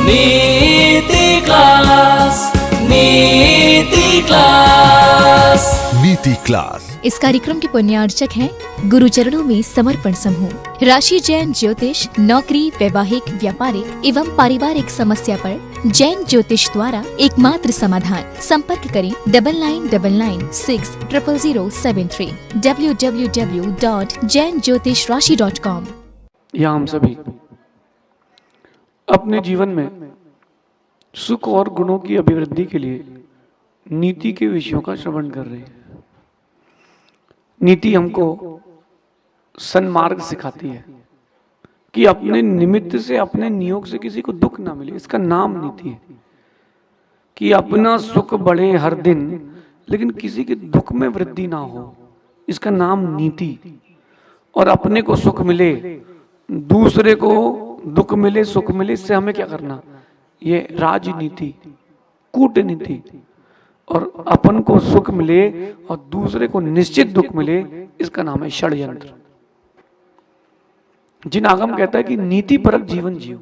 नीति क्लास, नीति क्लास, नीति क्लास। इस कार्यक्रम के पुण्यार्चक हैं गुरुचरणों में समर्पण समूह। राशि जैन ज्योतिष नौकरी, वैवाहिक, व्यापारिक एवं पारिवारिक समस्या पर जैन ज्योतिष द्वारा एकमात्र समाधान। संपर्क करें 9999600073 www.jainjyotishrashi.com। या हम सभी अपने जीवन में सुख और गुणों की अभिवृद्धि के लिए नीति के विषयों का श्रवण कर रहे हैं। नीति हमको सन्मार्ग सिखाती है कि अपने निमित्त से, अपने नियोग से किसी को दुख ना मिले। इसका नाम नीति है कि अपना सुख बढ़े हर दिन, लेकिन किसी के दुख में वृद्धि ना हो। इसका नाम नीति। और अपने को सुख मिले, दूसरे को दुख मिले, सुख मिले, इससे हमें क्या करना? ये राजनीति, कूटनीति। और अपन को सुख मिले और दूसरे को निश्चित दुख मिले, इसका नाम है षड्यंत्र। जिन आगम कहता है कि नीति परक जीवन जियो,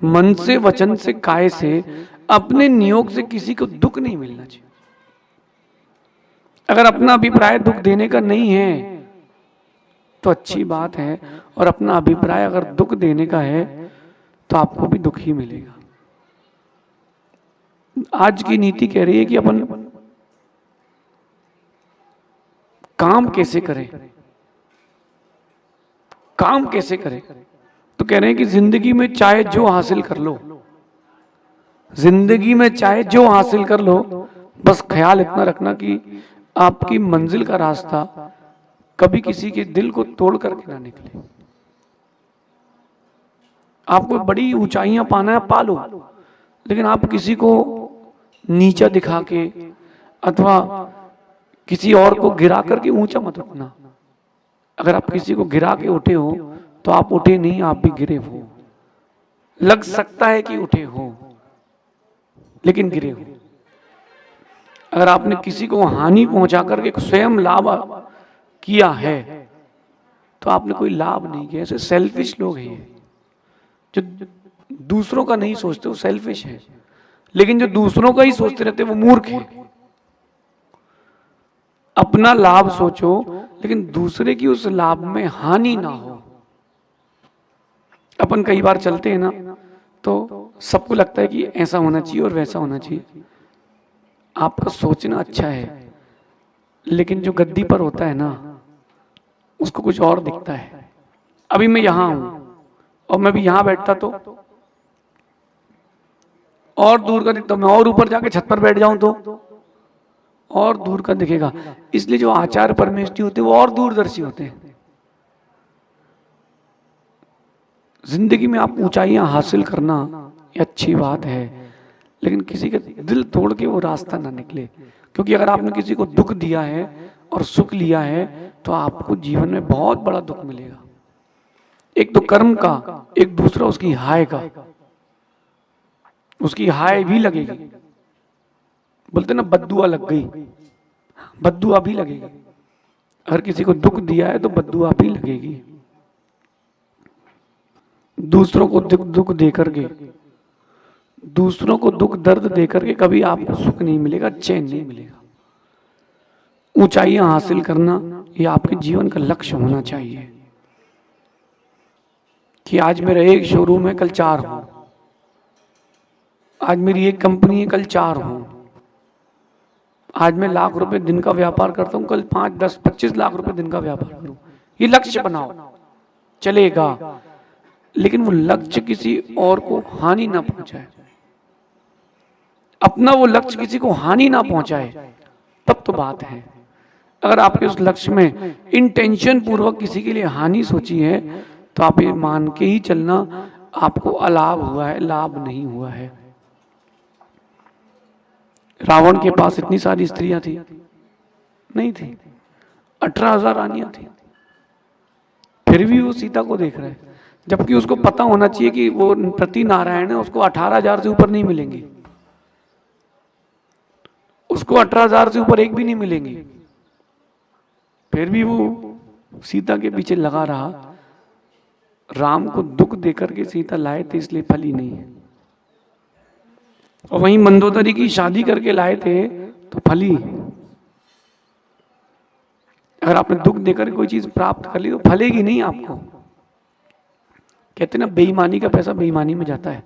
मन से, वचन से, काय से, अपने नियोग से किसी को दुख नहीं मिलना चाहिए। अगर अपना अभिप्राय दुख देने का नहीं है तो अच्छी बात है, और अपना अभिप्राय अगर दुख देने का है तो आपको भी दुख ही मिलेगा। आज की नीति कह रही है कि अपन काम कैसे करें, काम कैसे करें। तो कह रहे हैं कि जिंदगी में चाहे जो हासिल कर लो, जिंदगी में चाहे जो हासिल कर लो, बस ख्याल इतना रखना कि आपकी मंजिल का रास्ता कभी किसी के दिल को तोड़ करके ना निकले। आपको बड़ी ऊंचाइयां पाना है, पालो, लेकिन आप किसी को नीचा दिखा के अथवा किसी और को गिरा करके ऊंचा मत उठना। अगर आप किसी को गिरा के उठे हो तो आप उठे नहीं, आप भी गिरे हो। लग सकता है कि उठे हो, लेकिन गिरे हो। अगर आपने किसी को हानि पहुंचा करके स्वयं लाभ किया है तो आपने कोई लाभ नहीं किया। ऐसे सेल्फिश लोग हैं जो दूसरों का नहीं सोचते, वो सेल्फिश है। लेकिन जो दूसरों का ही सोचते रहते वो मूर्ख है। अपना लाभ सोचो, लेकिन दूसरे की उस लाभ में हानि ना हो। अपन कई बार चलते हैं ना, तो सबको लगता है कि ऐसा होना चाहिए और वैसा होना चाहिए। आपका सोचना अच्छा है, लेकिन जो गद्दी पर होता है ना, उसको कुछ और दिखता है। अभी मैं यहां हूं और मैं भी यहां बैठता तो और दूर का दिखता, मैं और ऊपर जाके छत पर बैठ जाऊं तो और दूर का दिखेगा। इसलिए जो आचार्य परमेष्ठी होते हैं वो और दूरदर्शी होते हैं। जिंदगी में आप ऊंचाइयां हासिल करना ये अच्छी बात है, लेकिन किसी का दिल तोड़ के वो रास्ता ना निकले। क्योंकि अगर आपने किसी को दुख दिया है और सुख लिया है तो आपको जीवन में बहुत बड़ा दुख मिलेगा। एक तो कर्म का, एक दूसरा उसकी हाय का। उसकी हाय भी लगेगी। बोलते ना बद्दुआ लग गई, बद्दुआ भी लगेगी। अगर किसी को दुख दिया है तो बद्दुआ भी लगेगी। दूसरों को दुख दे करके, दूसरों को दुख दर्द दे करके कभी आपको सुख नहीं मिलेगा, चैन नहीं मिलेगा। ऊंचाइयां हासिल करना ये आपके जीवन का लक्ष्य होना चाहिए कि आज मेरा एक शोरूम है, कल 4 हो। आज मेरी एक कंपनी है, कल 4 हो। आज मैं लाख रुपए दिन का व्यापार करता हूं, कल 5, 10, 25 लाख रुपए दिन का व्यापार करूं। ये लक्ष्य बनाओ, चलेगा, लेकिन वो लक्ष्य किसी और को हानि ना पहुंचाए। अपना वो लक्ष्य किसी को हानि ना पहुंचाए, तब तो बात है। अगर आपके उस लक्ष्य में इंटेंशन पूर्वक किसी के लिए हानि सोची है तो आप ये मान के ही चलना आपको अलाभ हुआ है, लाभ नहीं हुआ है। रावण के पास इतनी सारी स्त्रियां थी नहीं थी, 18,000 रानियां थी, फिर भी वो सीता को देख रहा है। जबकि उसको पता होना चाहिए कि वो प्रति नारायण है, उसको 18,000 से ऊपर नहीं मिलेंगे, उसको 18,000 से ऊपर एक भी नहीं मिलेंगे। फिर भी वो सीता के पीछे लगा रहा राम को दुख देकर के सीता लाए थे, इसलिए फली नहीं है। और वहीं मंदोदरी की शादी करके लाए थे तो फली। अगर आपने दुख देकर कोई चीज प्राप्त कर ली तो फलेगी नहीं आपको। कहते ना, बेईमानी का पैसा बेईमानी में जाता है।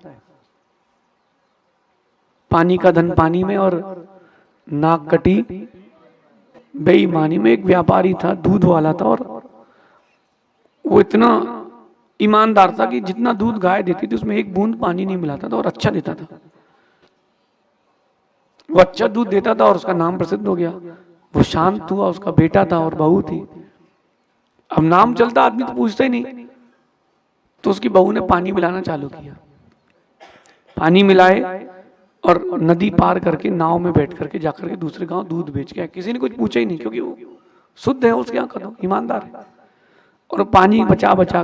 पानी का धन पानी में और नाक कटी बेईमानी में। एक व्यापारी था, दूध वाला था, और वो इतना ईमानदार था कि जितना दूध गाय देती थी उसमें एक बूंद पानी नहीं मिलाता था और अच्छा देता था। वो अच्छा दूध देता था और उसका नाम प्रसिद्ध हो गया। वो शांत हुआ, उसका बेटा था और बहू थी। अब नाम चलता, आदमी तो पूछता ही नहीं। तो उसकी बहू ने पानी मिलाना चालू किया। पानी मिलाए और नदी पार करके नाव में बैठ करके जाकर के दूसरे गांव दूध बेच के आए। किसी ने कुछ पूछा ही नहीं, क्योंकि वो शुद्ध है, उसके यहाँ कदम ईमानदार है। और पानी बचा बचा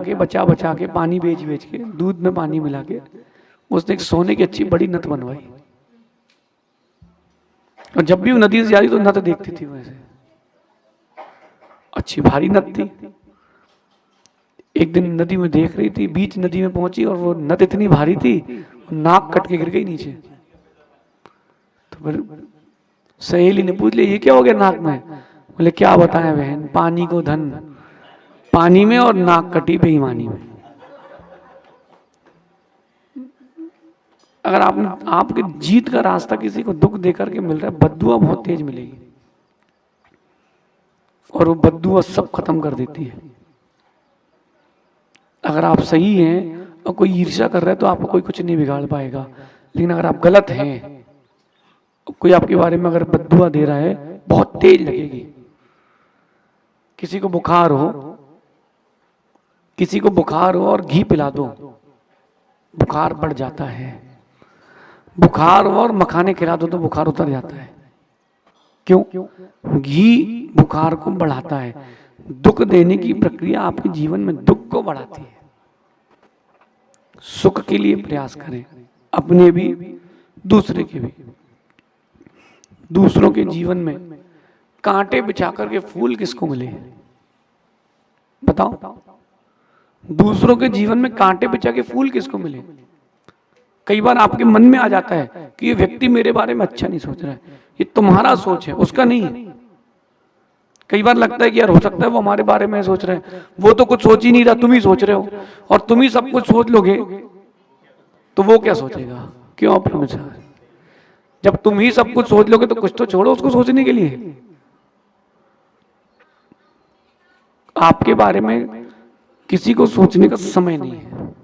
के पानी बेच के दूध में पानी मिला के उसने एक सोने की अच्छी बड़ी नथ बनवाई। और जब भी वो नदी से जा रही तो नथ देखती थी, वैसे अच्छी भारी नथ थी। एक दिन नदी में देख रही थी, बीच नदी में पहुंची और वो नथ इतनी भारी थी, नाक कट के गिर गई नीचे। तो फिर सहेली ने पूछ लिया, ये क्या हो गया नाक में? बोले, क्या बताएं बहन, पानी को धन पानी में और नाक कटी बेईमानी में। अगर आपके जीत का रास्ता किसी को दुख देकर के मिल रहा है, बद्दुआ बहुत तेज मिलेगी और वो बद्दुआ सब खत्म कर देती है। अगर आप सही हैं और कोई ईर्ष्या कर रहा है तो आपको कोई कुछ नहीं बिगाड़ पाएगा। लेकिन अगर आप गलत हैं, कोई आपके बारे में अगर बद्दुआ दे रहा है, बहुत तेज लगेगी। किसी को बुखार हो और घी पिला दो, बुखार बढ़ जाता है। बुखार हो और मखाने खिला दो तो बुखार उतर जाता है। क्यों? घी बुखार को बढ़ाता है। दुख देने की प्रक्रिया आपके जीवन में दुख को बढ़ाती है। सुख के लिए प्रयास करें, अपने भी दूसरे के भी। दूसरों के जीवन में कांटे बिछा करके फूल किसको मिले? बताओ, दूसरों के जीवन में कांटे बिछा के फूल किसको मिले? कई बार आपके मन में आ जाता है कि ये व्यक्ति मेरे बारे में अच्छा नहीं सोच रहा है, ये तुम्हारा सोच है, उसका नहीं है। कई बार लगता है कि यार हो सकता है वो हमारे बारे में सोच रहे हैं, वो तो कुछ सोच ही नहीं रहा, तुम ही सोच रहे हो। और तुम ही सब कुछ सोच लोगे तो वो क्या सोचेगा? क्यों अपने? जब तुम ही सब कुछ सोच लोगे तो कुछ तो छोड़ो उसको सोचने के लिए। आपके बारे में किसी को सोचने का समय नहीं है।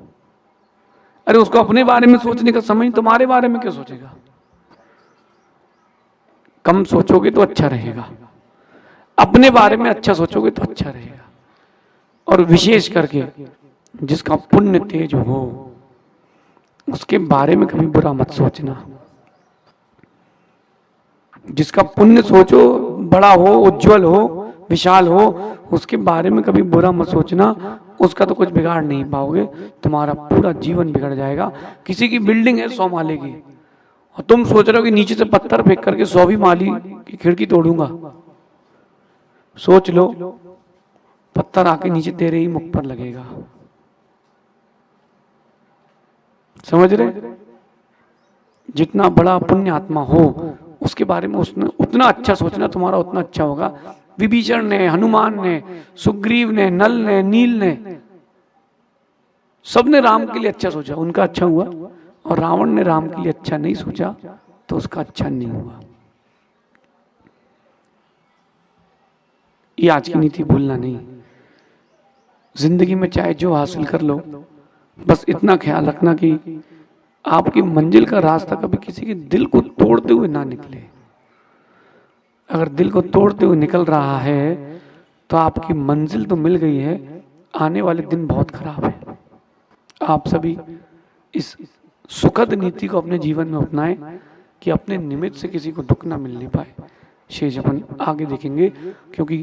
अरे उसको अपने बारे में सोचने का समय नहीं, तुम्हारे बारे में क्यों सोचेगा? कम सोचोगे तो अच्छा रहेगा, अपने बारे में अच्छा सोचोगे तो अच्छा रहेगा। और विशेष करके जिसका पुण्य तेज हो उसके बारे में कभी बुरा मत सोचना। जिसका पुण्य सोचो बड़ा हो, उज्जवल हो, विशाल हो, उसके बारे में कभी बुरा मत सोचना। उसका तो कुछ बिगाड़ नहीं पाओगे, तुम्हारा पूरा जीवन बिगड़ जाएगा। किसी की बिल्डिंग है 100 माले की और तुम सोच रहे हो कि नीचे से पत्थर फेंक करके 100वीं माली की खिड़की तोड़ूंगा। सोच लो, पत्थर आके नीचे तेरे ही मुख पर लगेगा। समझ रहे? जितना बड़ा पुण्य आत्मा हो उसके बारे में उसने उतना अच्छा सोचना, तुम्हारा उतना अच्छा होगा। विभीषण ने, हनुमान ने, सुग्रीव ने, नल ने, नील ने, सबने राम के लिए अच्छा सोचा, उनका अच्छा हुआ। और रावण ने राम के लिए अच्छा नहीं सोचा तो उसका अच्छा नहीं हुआ। ये आज की नीति भूलना नहीं। जिंदगी में चाहे जो हासिल कर लो, बस इतना ख्याल रखना कि आपकी मंजिल का रास्ता कभी किसी के दिल को तोड़ते हुए ना निकले। अगर दिल को तोड़ते हुए निकल रहा है तो आपकी मंजिल तो मिल गई है, आने वाले दिन बहुत खराब है। आप सभी इस सुखद नीति को अपने जीवन में अपनाएं कि अपने निमित्त से किसी को दुख ना मिलने पाए। शेष अपन आगे देखेंगे, क्योंकि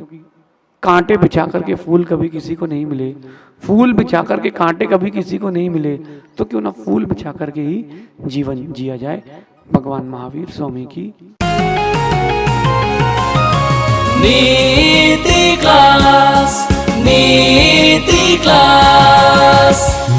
कांटे बिछा करके फूल कभी किसी को नहीं मिले, फूल बिछा करके कांटे कभी किसी को नहीं मिले, तो क्यों ना फूल बिछा करके ही जीवन जिया जाए। भगवान महावीर स्वामी की नीति क्लास। नीति क्लास।